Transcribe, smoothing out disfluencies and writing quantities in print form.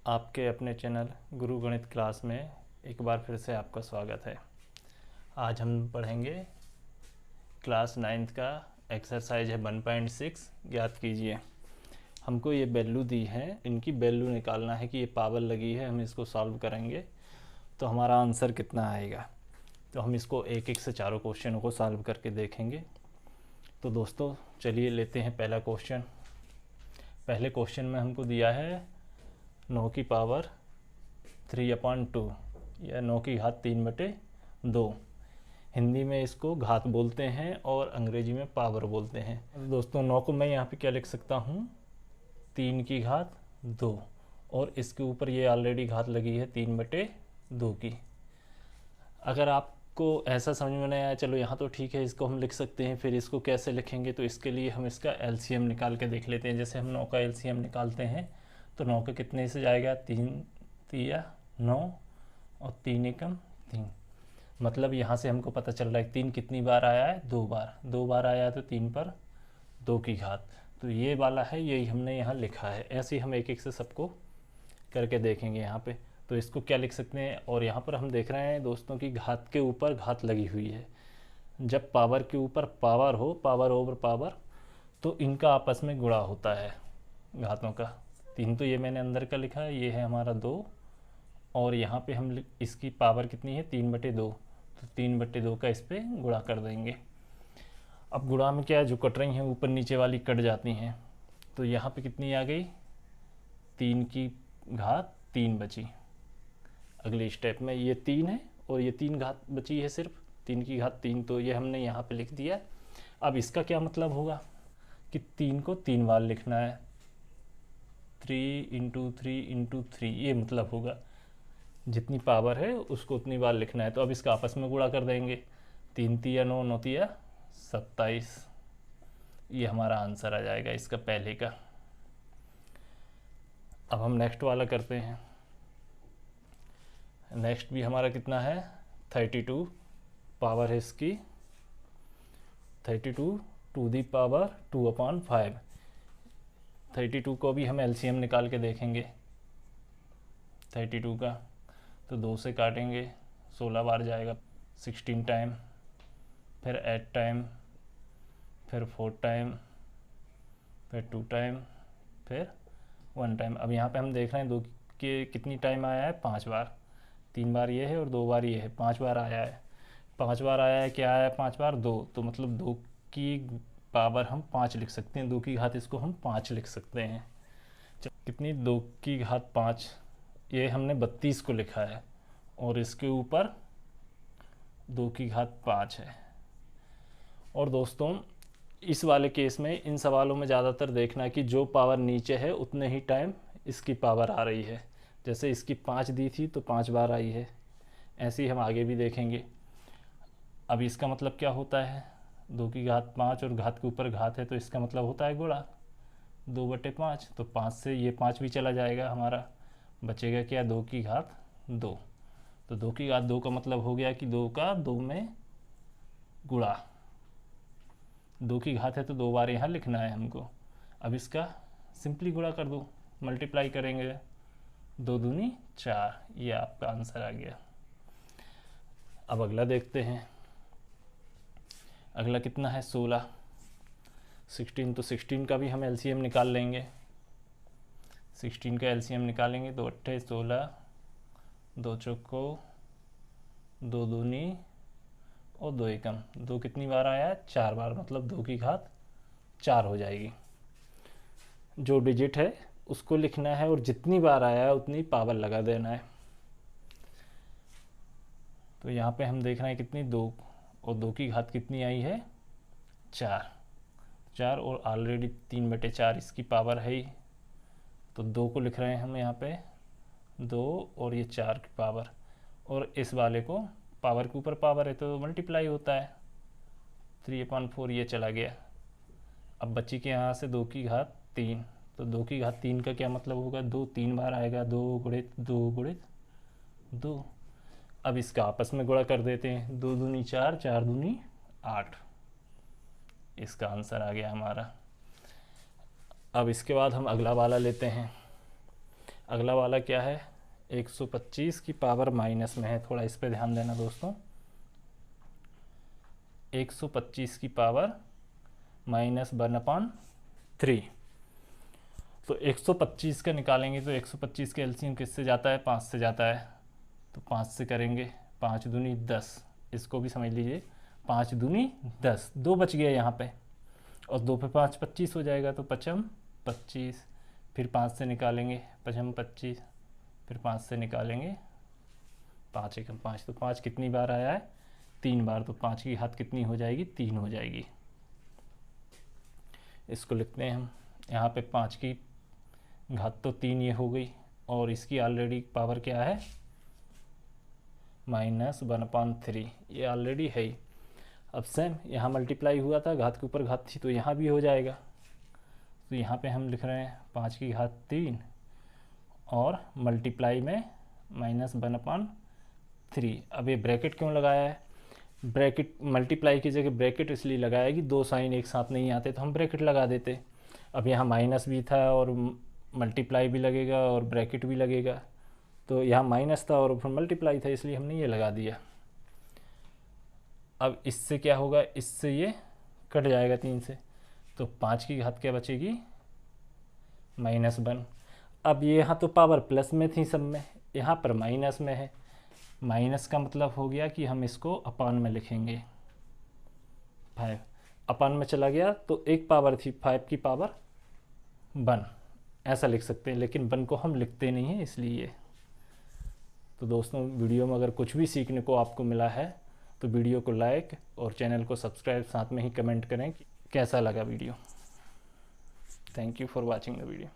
आपके अपने चैनल गुरु गणित क्लास में एक बार फिर से आपका स्वागत है। आज हम पढ़ेंगे क्लास 9th का एक्सरसाइज है 1.6। ज्ञात कीजिए। हमको ये वैल्यू दी है, इनकी वैल्यू निकालना है कि ये पावर लगी है। हम इसको सॉल्व करेंगे तो हमारा आंसर कितना आएगा। तो हम इसको एक एक से चारों क्वेश्चनों को सॉल्व करके देखेंगे। तो दोस्तों चलिए लेते हैं पहला क्वेश्चन। पहले क्वेश्चन में हमको दिया है 9 की पावर 3/2 या 9 की घात 3/2। हिंदी में इसको घात बोलते हैं और अंग्रेजी में पावर बोलते हैं। दोस्तों 9 को मैं यहाँ पे क्या लिख सकता हूँ, 3 की घात 2, और इसके ऊपर ये ऑलरेडी घात लगी है 3/2 की। अगर आपको ऐसा समझ में नहीं आया, चलो यहाँ तो ठीक है, इसको हम लिख सकते हैं। फिर इसको कैसे लिखेंगे, तो इसके लिए हम इसका एलसीएम निकाल के देख लेते हैं। जैसे हम 9 का एलसीएम निकालते हैं तो 9 के कितने से जाएगा, 3 तिया 9 और 3 एकम 3। मतलब यहाँ से हमको पता चल रहा है 3 कितनी बार आया है, 2 बार। 2 बार आया है तो 3 पर 2 की घात। तो ये वाला है, यही हमने यहाँ लिखा है। ऐसे ही हम एक एक से सबको करके देखेंगे यहाँ पे। तो इसको क्या लिख सकते हैं, और यहाँ पर हम देख रहे हैं दोस्तों की घात के ऊपर घात लगी हुई है। जब पावर के ऊपर पावर हो, पावर ओवर पावर, तो इनका आपस में गुणा होता है घातों का। 3 तो ये मैंने अंदर का लिखा है, ये है हमारा 2, और यहाँ पे हम इसकी पावर कितनी है 3/2, तो 3/2 का इस पर गुणा कर देंगे। अब गुणा में क्या है, जो कट रही हैं ऊपर नीचे वाली कट जाती हैं। तो यहाँ पे कितनी आ गई, 3 की घात 3 बची। अगले स्टेप में ये 3 है और ये 3 घात बची है, सिर्फ 3 की घात 3, तो ये हमने यहाँ पे लिख दिया। अब इसका क्या मतलब होगा कि 3 को 3 बार लिखना है, 3 × 3 × 3, ये मतलब होगा जितनी पावर है उसको उतनी बार लिखना है। तो अब इसका आपस में गुणा कर देंगे, 3 तिया 9, 9 तिया 27। ये हमारा आंसर आ जाएगा इसका पहले का। अब हम नेक्स्ट वाला करते हैं। नेक्स्ट भी हमारा कितना है, 32 पावर है इसकी 32 टू दी पावर 2/5। 32 को भी हम एलसीएम निकाल के देखेंगे 32 का। तो 2 से काटेंगे, 16 बार जाएगा, 16 टाइम, फिर 8 टाइम, फिर 4 टाइम, फिर 2 टाइम, फिर 1 टाइम। अब यहाँ पे हम देख रहे हैं 2 के कितनी टाइम आया है, 5 बार। 3 बार ये है और 2 बार ये है, 5 बार आया है। 5 बार आया है, क्या आया है 5 बार, 2। तो मतलब 2 की पावर हम 5 लिख सकते हैं, 2 की घात इसको हम 5 लिख सकते हैं। कितनी, 2 की घात 5, ये हमने 32 को लिखा है, और इसके ऊपर 2 की घात 5 है। और दोस्तों इस वाले केस में, इन सवालों में ज़्यादातर देखना है कि जो पावर नीचे है उतने ही टाइम इसकी पावर आ रही है। जैसे इसकी 5 दी थी तो 5 बार आई है, ऐसे ही हम आगे भी देखेंगे। अब इसका मतलब क्या होता है, 2 की घात 5 और घात के ऊपर घात है, तो इसका मतलब होता है गुणा 2/5। तो 5 से ये 5 भी चला जाएगा, हमारा बचेगा क्या, 2 की घात 2। तो 2 की घात 2 का मतलब हो गया कि 2 का 2 में गुणा। 2 की घात है तो 2 बार यहाँ लिखना है हमको। अब इसका सिंपली गुणा कर दो, मल्टीप्लाई करेंगे, 2 दूनी 4, ये आपका आंसर आ गया। अब अगला देखते हैं। अगला कितना है, 16 तो 16 का भी हम एलसीएम निकाल लेंगे। 16 का एलसीएम निकालेंगे तो 8 16, 2 चौको 2 दूनी और 2 एकम। 2 कितनी बार आया है, 4 बार, मतलब 2 की घात 4 हो जाएगी। जो डिजिट है उसको लिखना है और जितनी बार आया है उतनी पावर लगा देना है। तो यहाँ पे हम देख रहे हैं कितनी, 2, और 2 की घात कितनी आई है, 4, और ऑलरेडी 3/4 इसकी पावर है ही, तो 2 को लिख रहे हैं हम यहाँ पे 2 और ये 4 की पावर, और इस वाले को पावर के ऊपर पावर है तो मल्टीप्लाई होता है, 3/4 ये चला गया। अब बच्ची के यहाँ से 2 की घात 3, तो 2 की घात 3 का क्या मतलब होगा, 2 3 बार आएगा, 2 गुणित 2 गुणित 2। अब इसका आपस में गुणा कर देते हैं, 2 दूनी 4, 4 दूनी 8, इसका आंसर आ गया हमारा। अब इसके बाद हम अगला वाला लेते हैं। अगला वाला क्या है, 125 की पावर माइनस में है, थोड़ा इस पे ध्यान देना दोस्तों। 125 की पावर -1/3। तो 125 का निकालेंगे तो 125 का एलसीएम किससे जाता है, 5 से जाता है। तो 5 से करेंगे, 5 दूनी 10, इसको भी समझ लीजिए, 5 दूनी 10, 2 बच गया यहाँ पे, और 2 पे 5 25 हो जाएगा, तो 5 25, फिर 5 से निकालेंगे 5 25, फिर 5 से निकालेंगे 5 एकम 5, तो 5 कितनी बार आया है, 3 बार, तो 5 की घात कितनी हो जाएगी, 3 हो जाएगी। इसको लिखते हैं हम, यहाँ पे 5 की घात तो 3 ये हो गई, और इसकी ऑलरेडी पावर क्या है, -1/3, ये ऑलरेडी है ही। अब सेम यहाँ मल्टीप्लाई हुआ था, घात के ऊपर घात थी, तो यहाँ भी हो जाएगा। तो यहाँ पे हम लिख रहे हैं 5 की घात 3 और मल्टीप्लाई में -1/3। अब ये ब्रैकेट क्यों लगाया है, ब्रैकेट मल्टीप्लाई की जगह ब्रैकेट इसलिए लगाया कि 2 साइन एक साथ नहीं आते, तो हम ब्रैकेट लगा देते। अब यहाँ माइनस भी था और मल्टीप्लाई भी लगेगा और ब्रैकेट भी लगेगा, तो यहाँ माइनस था और फिर मल्टीप्लाई था, इसलिए हमने ये लगा दिया। अब इससे क्या होगा, इससे ये कट जाएगा 3 से, तो 5 की घात क्या बचेगी, -1। अब ये यहाँ तो पावर प्लस में थी सब में, यहाँ पर माइनस में है। माइनस का मतलब हो गया कि हम इसको अपान में लिखेंगे, 5 अपान में चला गया, तो एक पावर थी 5 की पावर 1, ऐसा लिख सकते हैं, लेकिन 1 को हम लिखते नहीं हैं इसलिए। तो दोस्तों, वीडियो में अगर कुछ भी सीखने को आपको मिला है तो वीडियो को लाइक और चैनल को सब्सक्राइब, साथ में ही कमेंट करें कि कैसा लगा video. Thank you for watching the video.